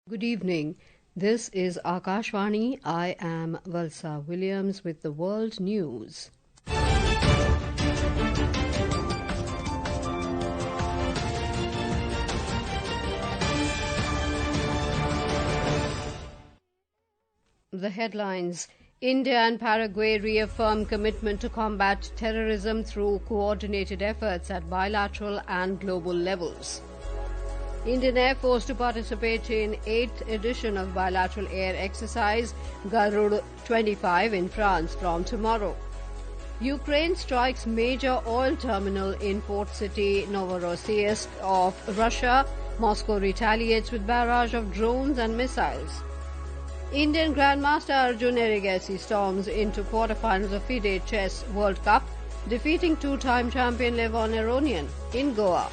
Good evening. This is Akashvani. I am Valsa Williams with the World News. The headlines: India and Paraguay reaffirm commitment to combat terrorism through coordinated efforts at bilateral and global levels. Indian Air Force to participate in 8th edition of bilateral air exercise Garud 25 in France from tomorrow. Ukraine strikes major oil terminal in port city Novorossiysk of Russia. Moscow retaliates with barrage of drones and missiles. Indian Grandmaster Arjun Erigesi storms into quarterfinals of FIDE Chess World Cup, defeating two-time champion Levon Aronian in Goa.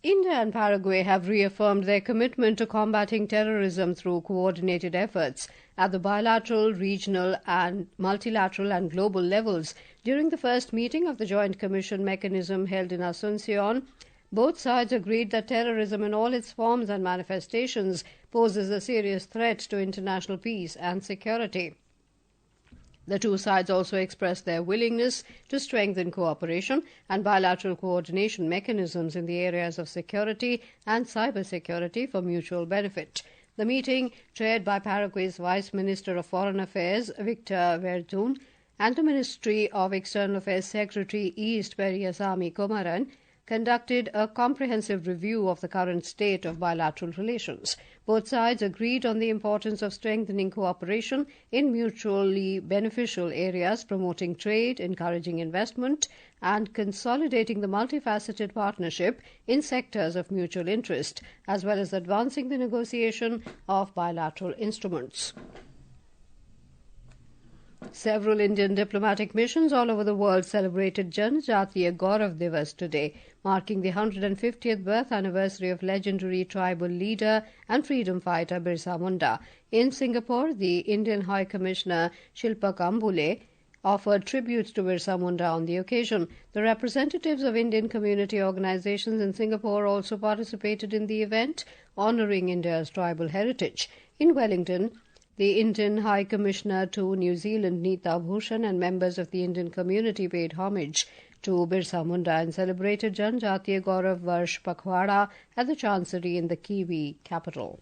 India and Paraguay have reaffirmed their commitment to combating terrorism through coordinated efforts at the bilateral, regional, and multilateral and global levels during the first meeting of the Joint Commission mechanism held in Asuncion. Both sides agreed that terrorism in all its forms and manifestations poses a serious threat to international peace and security. The two sides also expressed their willingness to strengthen cooperation and bilateral coordination mechanisms in the areas of security and cybersecurity for mutual benefit. The meeting, chaired by Paraguay's Vice Minister of Foreign Affairs, Victor Verdun, and the Ministry of External Affairs Secretary East Periasamy Komaran, conducted a comprehensive review of the current state of bilateral relations. Both sides agreed on the importance of strengthening cooperation in mutually beneficial areas, promoting trade, encouraging investment, and consolidating the multifaceted partnership in sectors of mutual interest, as well as advancing the negotiation of bilateral instruments. Several Indian diplomatic missions all over the world celebrated Janjatiya Gaurav Divas today, marking the 150th birth anniversary of legendary tribal leader and freedom fighter Birsa Munda. In Singapore, the Indian High Commissioner Shilpa Kambule offered tributes to Birsa Munda on the occasion. The representatives of Indian community organizations in Singapore also participated in the event, honoring India's tribal heritage. In Wellington, the Indian High Commissioner to New Zealand, Neeta Bhushan, and members of the Indian community paid homage to Birsa Munda and celebrated Janjatiya Gaurav Varsh Pakhwada at the Chancery in the Kiwi capital.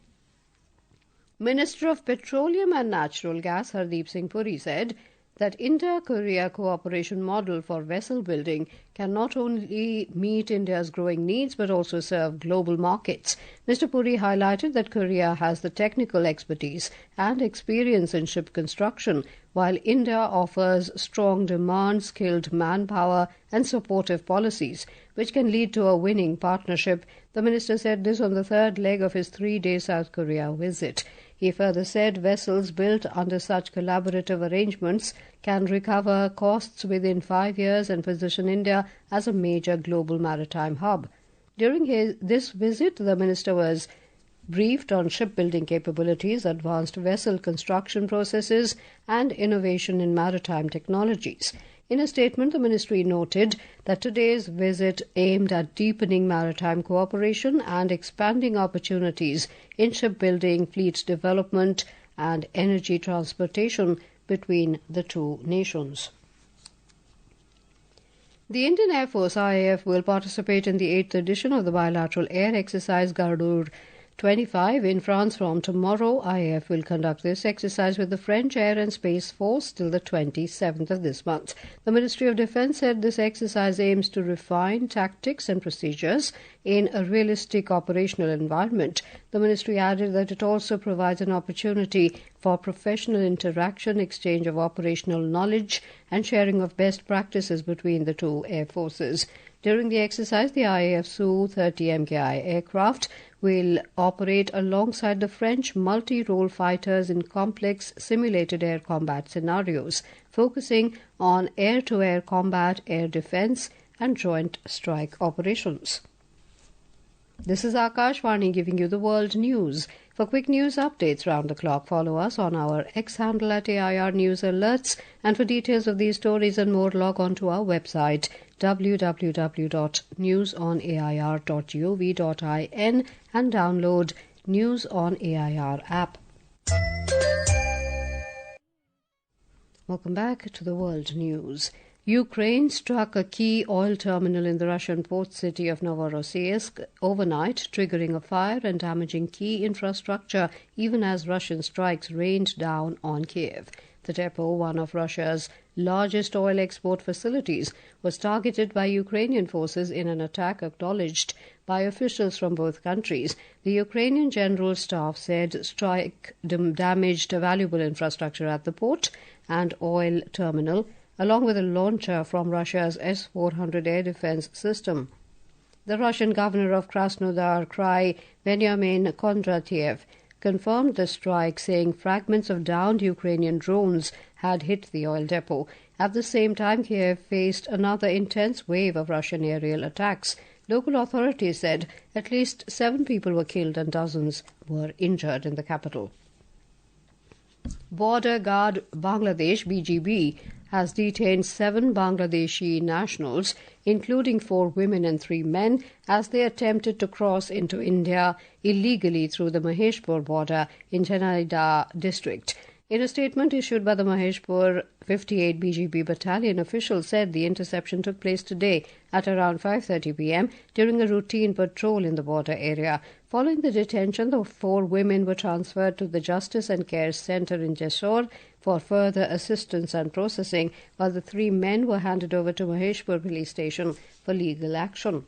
Minister of Petroleum and Natural Gas Hardeep Singh Puri said that India-Korea cooperation model for vessel building can not only meet India's growing needs but also serve global markets. Mr. Puri highlighted that Korea has the technical expertise and experience in ship construction, while India offers strong demand, skilled manpower, and supportive policies, which can lead to a winning partnership. The minister said this on the third leg of his 3-day South Korea visit. He further said vessels built under such collaborative arrangements can recover costs within 5 years and position India as a major global maritime hub. During this visit, the minister was briefed on shipbuilding capabilities, advanced vessel construction processes, and innovation in maritime technologies. In a statement, the ministry noted that today's visit aimed at deepening maritime cooperation and expanding opportunities in shipbuilding, fleet development, and energy transportation between the two nations. The Indian Air Force IAF will participate in the 8th edition of the bilateral air exercise Garud 25 in France from tomorrow. IAF will conduct this exercise with the French Air and Space Force till the 27th of this month. The Ministry of Defence said this exercise aims to refine tactics and procedures in a realistic operational environment. The ministry added that it also provides an opportunity for professional interaction, exchange of operational knowledge, and sharing of best practices between the two air forces. During the exercise, the IAF Su-30 MKI aircraft will operate alongside the French multi-role fighters in complex simulated air combat scenarios, focusing on air-to-air combat, air defence, and joint strike operations. This is Akashvani giving you the world news. For quick news updates round the clock, follow us on our X handle at AIR News Alerts. And for details of these stories and more, log on to our website www.newsonair.gov.in and download News on AIR app. Welcome back to the World News. Ukraine struck a key oil terminal in the Russian port city of Novorossiysk overnight, triggering a fire and damaging key infrastructure even as Russian strikes rained down on Kiev. The depot, one of Russia's largest oil export facilities, was targeted by Ukrainian forces in an attack acknowledged by officials from both countries. The Ukrainian General Staff said strike damaged valuable infrastructure at the port and oil terminal, along with a launcher from Russia's S-400 air defense system. The Russian governor of Krasnodar Krai, Benyamin Kondratiev, confirmed the strike, saying fragments of downed Ukrainian drones had hit the oil depot. At the same time, Kiev faced another intense wave of Russian aerial attacks. Local authorities said at least 7 people were killed and dozens were injured in the capital. Border Guard Bangladesh (BGB) has detained 7 Bangladeshi nationals, including 4 women and 3 men, as they attempted to cross into India illegally through the Maheshpur border in Chennai district. In a statement issued by the Maheshpur 58 BGB battalion, officials said the interception took place today at around 5:30 p.m. during a routine patrol in the border area. Following the detention, the 4 women were transferred to the Justice and Care Centre in Jessore for further assistance and processing, while the 3 men were handed over to Maheshpur police station for legal action.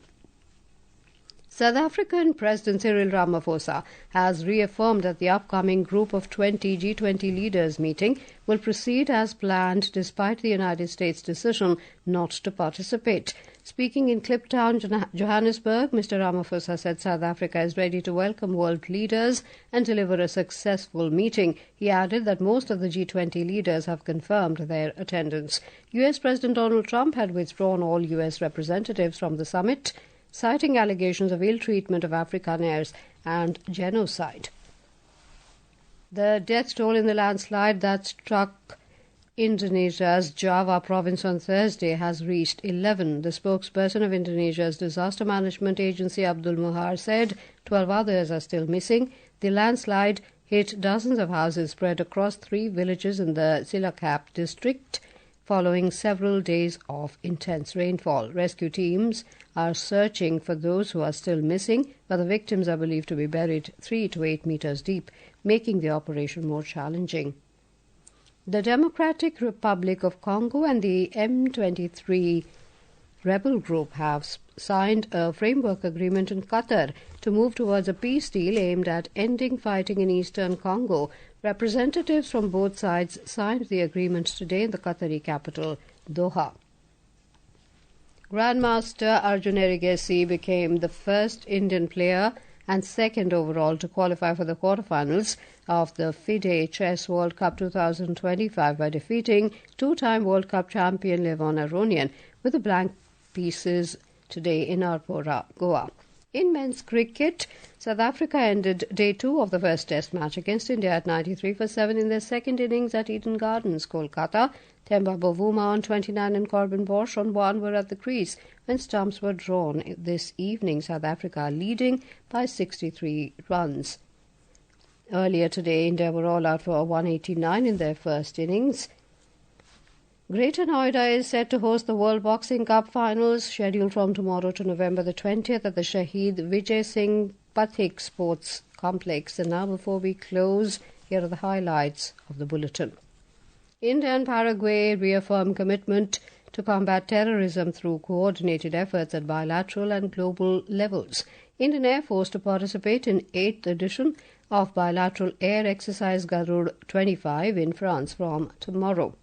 South African President Cyril Ramaphosa has reaffirmed that the upcoming Group of 20 G20 leaders meeting will proceed as planned despite the United States' decision not to participate. Speaking in Kliptown, Johannesburg, Mr. Ramaphosa said South Africa is ready to welcome world leaders and deliver a successful meeting. He added that most of the G20 leaders have confirmed their attendance. U.S. President Donald Trump had withdrawn all U.S. representatives from the summit, citing allegations of ill treatment of Afrikaners and genocide. The death toll in the landslide that struck Indonesia's Java province on Thursday has reached 11. The spokesperson of Indonesia's disaster management agency, Abdul Muhar, said 12 others are still missing. The landslide hit dozens of houses spread across 3 villages in the Cilacap district, following several days of intense rainfall. Rescue teams are searching for those who are still missing, but the victims are believed to be buried 3 to 8 meters deep, making the operation more challenging. The Democratic Republic of Congo and the M23 rebel group have signed a framework agreement in Qatar to move towards a peace deal aimed at ending fighting in eastern Congo. Representatives from both sides signed the agreement today in the Qatari capital, Doha. Grandmaster Arjun Erigesi became the first Indian player and second overall to qualify for the quarterfinals of the FIDE Chess World Cup 2025 by defeating 2-time World Cup champion Levon Aronian with the blank pieces today in Arpora, Goa. In men's cricket, South Africa ended day 2 of the first test match against India at 93 for 7 in their second innings at Eden Gardens, Kolkata. Temba Bavuma on 29 and Corbin Bosch on 1 were at the crease when stumps were drawn this evening. South Africa leading by 63 runs. Earlier today, India were all out for 189 in their first innings. Greater Noida is set to host the World Boxing Cup finals, scheduled from tomorrow to November the 20th at the Shahid Vijay Singh Pathik Sports Complex. And now, before we close, here are the highlights of the bulletin. India and Paraguay reaffirm commitment to combat terrorism through coordinated efforts at bilateral and global levels. Indian Air Force to participate in 8th edition of bilateral air exercise Garud 25 in France from tomorrow.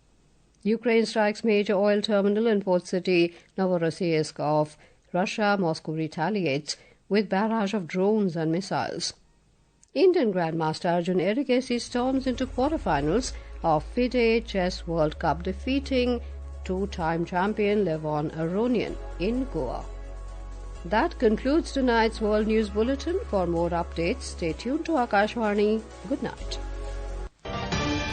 Ukraine strikes major oil terminal in port city Novorossiysk of Russia. Moscow retaliates with barrage of drones and missiles. Indian Grandmaster Arjun Erigesi storms into quarterfinals of FIDE Chess World Cup, defeating 2-time champion Levon Aronian in Goa. That concludes tonight's World News Bulletin. For more updates, stay tuned to Akashvani. Good night.